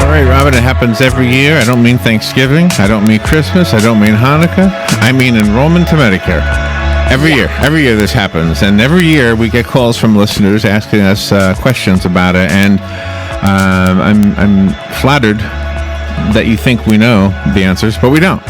All right, Robin, it happens every year. I don't mean Thanksgiving. I don't mean Christmas. I don't mean Hanukkah. I mean enrollment to Medicare. Every year this happens. And every year we get calls from listeners asking us questions about it. And I'm flattered that you think we know the answers, but we don't.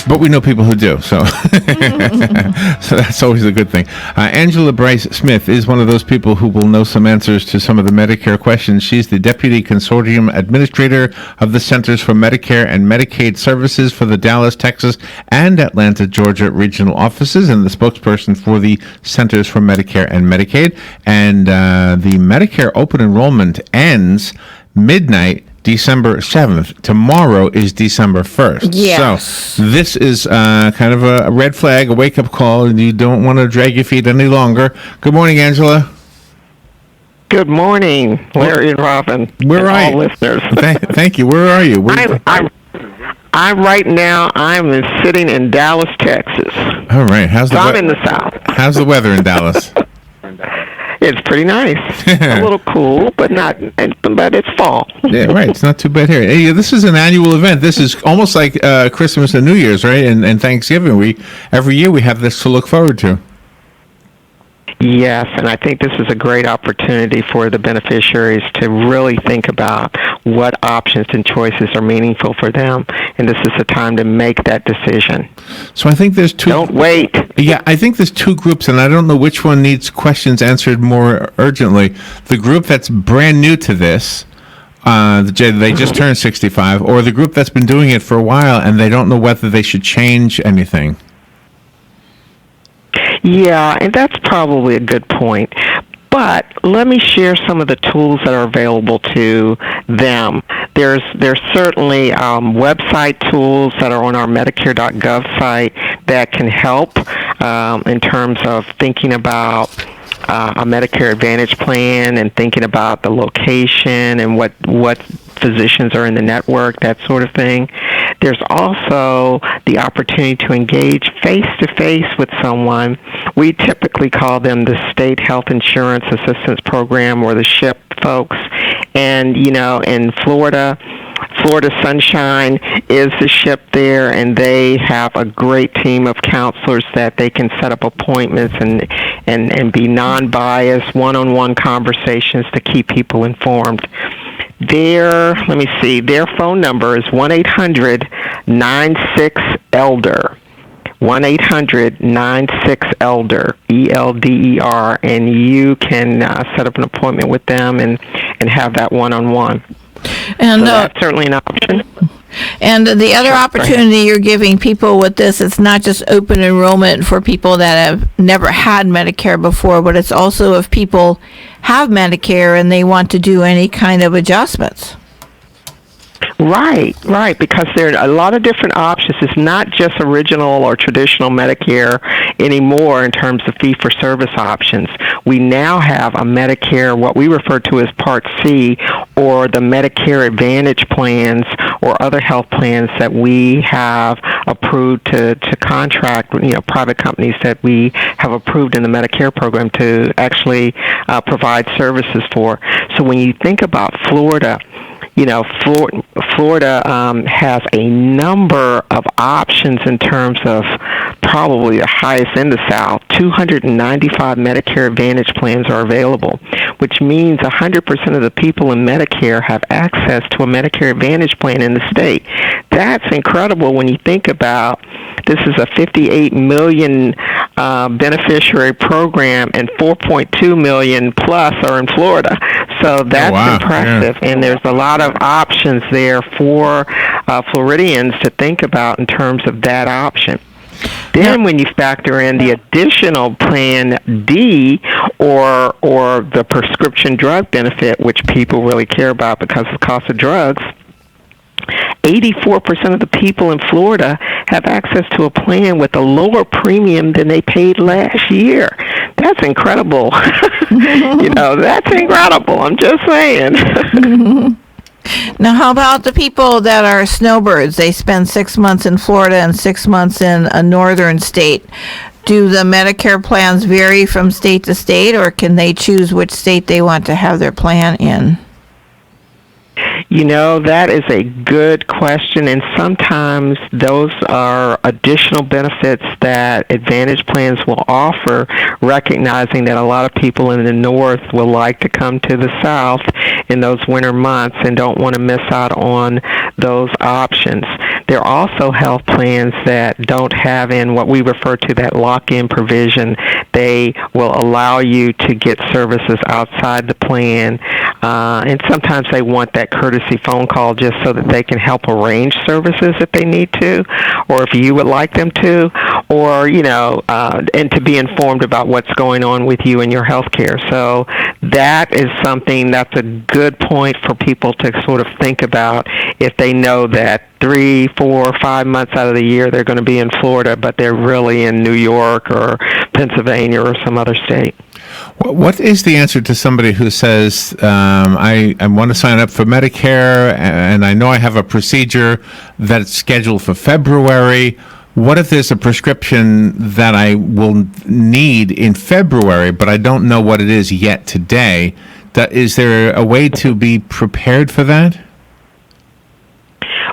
But we know people who do, so so that's always a good thing. Angela Brice-Smith is one of those people who will know some answers to some of the Medicare questions. She's the Deputy Consortium Administrator of the Centers for Medicare and Medicaid Services for the Dallas, Texas, and Atlanta, Georgia regional offices, and the spokesperson for the Centers for Medicare and Medicaid. And the Medicare open enrollment ends midnight December 7th. Tomorrow is December 1st. Yes. So this is kind of a red flag, a wake-up call, and you don't want to drag your feet any longer. Good morning, Angela. Good morning, Larry and Robin. Where are you? Listeners. Thank you. Where are you? I'm right now. I'm sitting in Dallas, Texas. All right. I'm in the South. How's the weather in Dallas? It's pretty nice. A little cool, but it's fall. Yeah, right. It's not too bad here. Hey, this is an annual event. This is almost like Christmas and New Year's, right? And Thanksgiving. Every year we have this to look forward to. Yes, and I think this is a great opportunity for the beneficiaries to really think about what options and choices are meaningful for them, and this is the time to make that decision. So I think there's two. Don't wait. Yeah, I think there's two groups, and I don't know which one needs questions answered more urgently. The group that's brand new to this, they just turned 65, or the group that's been doing it for a while and they don't know whether they should change anything. Yeah, and that's probably a good point. But let me share some of the tools that are available to them. There's certainly website tools that are on our Medicare.gov site that can help in terms of thinking about a Medicare Advantage plan and thinking about the location and what physicians are in the network, that sort of thing. There's also the opportunity to engage face-to-face with someone. We typically call them the State Health Insurance Assistance Program, or the SHIP folks. And, in Florida Sunshine is the SHIP there, and they have a great team of counselors that they can set up appointments and be non-biased, one-on-one conversations to keep people informed. Their phone number is 1-800-96-ELDER. 1-800-96-ELDER, ELDER, and you can set up an appointment with them and have that one-on-one. And so that's certainly an option. And the other opportunity you're giving people with this, it's not just open enrollment for people that have never had Medicare before, but it's also if people have Medicare and they want to do any kind of adjustments. Right, because there are a lot of different options. It's not just original or traditional Medicare anymore in terms of fee-for-service options. We now have a Medicare, what we refer to as Part C, or the Medicare Advantage plans or other health plans that we have approved to contract, private companies that we have approved in the Medicare program to actually provide services for. So when you think about Florida, Florida has a number of options in terms of probably the highest in the South. 295 Medicare Advantage plans are available, which means 100% of the people in Medicare have access to a Medicare Advantage plan in the state. That's incredible when you think about this is a 58 million beneficiary program, and 4.2 million plus are in Florida. So that's impressive, and there's a lot of options there for Floridians to think about in terms of that option. Then when you factor in the additional Plan D or the prescription drug benefit, which people really care about because of the cost of drugs, 84% of the people in Florida have access to a plan with a lower premium than they paid last year. That's incredible. That's incredible. I'm just saying. Now, how about the people that are snowbirds? They spend 6 months in Florida and 6 months in a northern state. do the Medicare plans vary from state to state, or can they choose which state they want to have their plan in? That is a good question, and sometimes those are additional benefits that Advantage plans will offer, recognizing that a lot of people in the North will like to come to the South in those winter months and don't want to miss out on those options. There are also health plans that don't have in what we refer to that lock-in provision. They will allow you to get services outside the plan, and sometimes they want that courtesy phone call just so that they can help arrange services if they need to, or if you would like them to, or, and to be informed about what's going on with you and your health care. So that is something that's a good point for people to sort of think about if they know that 3, 4, 5 months out of the year they're going to be in Florida, but they're really in New York or Pennsylvania or some other state. What is the answer to somebody who says, I want to sign up for Medicare, and I know I have a procedure that's scheduled for February? What if there's a prescription that I will need in February, but I don't know what it is yet today? Is there a way to be prepared for that?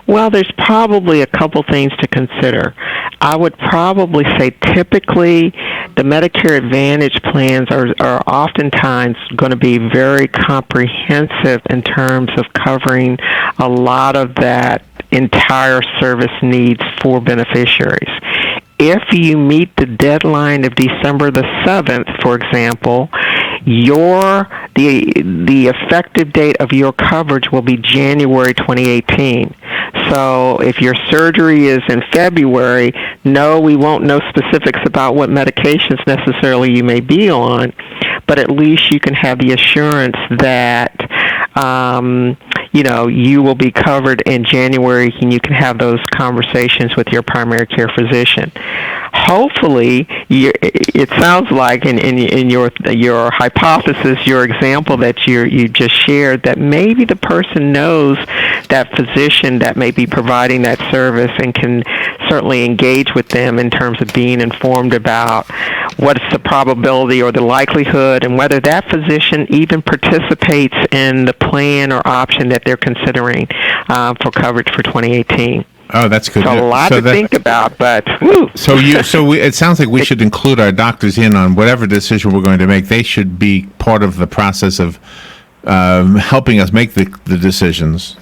Well, there's probably a couple things to consider. I would probably say typically the Medicare Advantage plans are oftentimes going to be very comprehensive in terms of covering a lot of that entire service needs for beneficiaries. If you meet the deadline of December the 7th, for example, the effective date of your coverage will be January 2018. So if your surgery is in February, no, we won't know specifics about what medications necessarily you may be on, but at least you can have the assurance that you will be covered in January, and you can have those conversations with your primary care physician. Hopefully, it sounds like in your hypothesis, your example that you just shared, that maybe the person knows that physician that may be providing that service and can certainly engage with them in terms of being informed about what's the probability or the likelihood and whether that physician even participates in the plan or option that they're considering for coverage for 2018. Oh, that's good. So a lot to think about, but whew. It sounds like we should include our doctors in on whatever decision we're going to make. They should be part of the process of helping us make the decisions.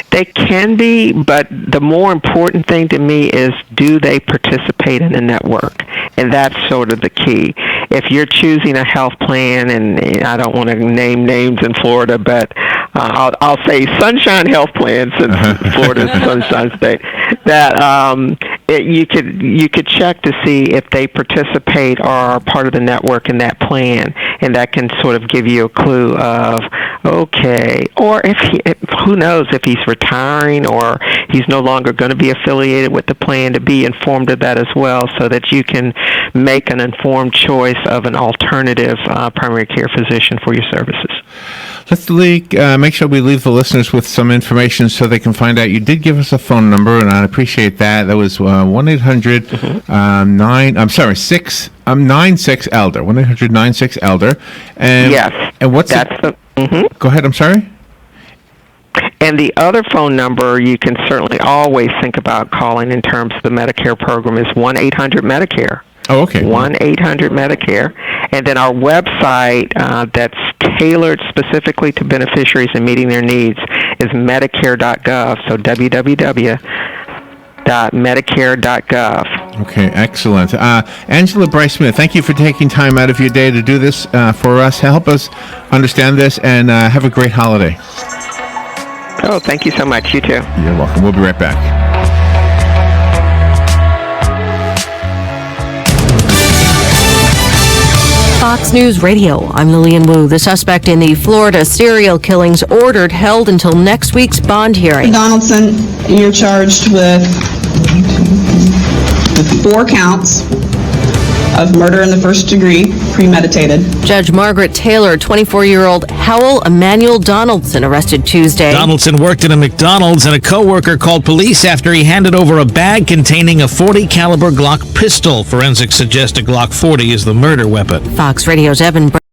They can be, but the more important thing to me is, do they participate in the network? And that's sort of the key. If you're choosing a health plan, and I don't want to name names in Florida, but I'll say Sunshine Health Plan, since Florida's a Sunshine State, that you could check to see if they participate or are part of the network in that plan, and that can sort of give you a clue of, okay, or who knows if he's retiring or he's no longer going to be affiliated with the plan, to be informed of that as well, so that you can make an informed choice of an alternative primary care physician for your services. Let's make sure we leave the listeners with some information so they can find out. You did give us a phone number, and I appreciate that. That was 1-800-96-ELDER. 1-800-96-ELDER. And yes. And what's that's the? Go ahead. I'm sorry. And the other phone number you can certainly always think about calling in terms of the Medicare program is 1-800-MEDICARE. Oh, okay. 1-800-MEDICARE. And then our website that's tailored specifically to beneficiaries and meeting their needs is Medicare.gov. So www.medicare.gov. Okay, excellent. Angela Brice-Smith, thank you for taking time out of your day to do this for us. Help us understand this, and have a great holiday. Oh, thank you so much. You too. You're welcome. We'll be right back. Fox News Radio, I'm Lillian Wu. The suspect in the Florida serial killings ordered held until next week's bond hearing. Donaldson, you're charged with 4 counts of murder in the first degree, premeditated. Judge Margaret Taylor, 24-year-old Howell Emmanuel Donaldson, arrested Tuesday. Donaldson worked at a McDonald's, and a co-worker called police after he handed over a bag containing a .40 caliber Glock pistol. Forensics suggest a Glock 40 is the murder weapon. Fox Radio's Evan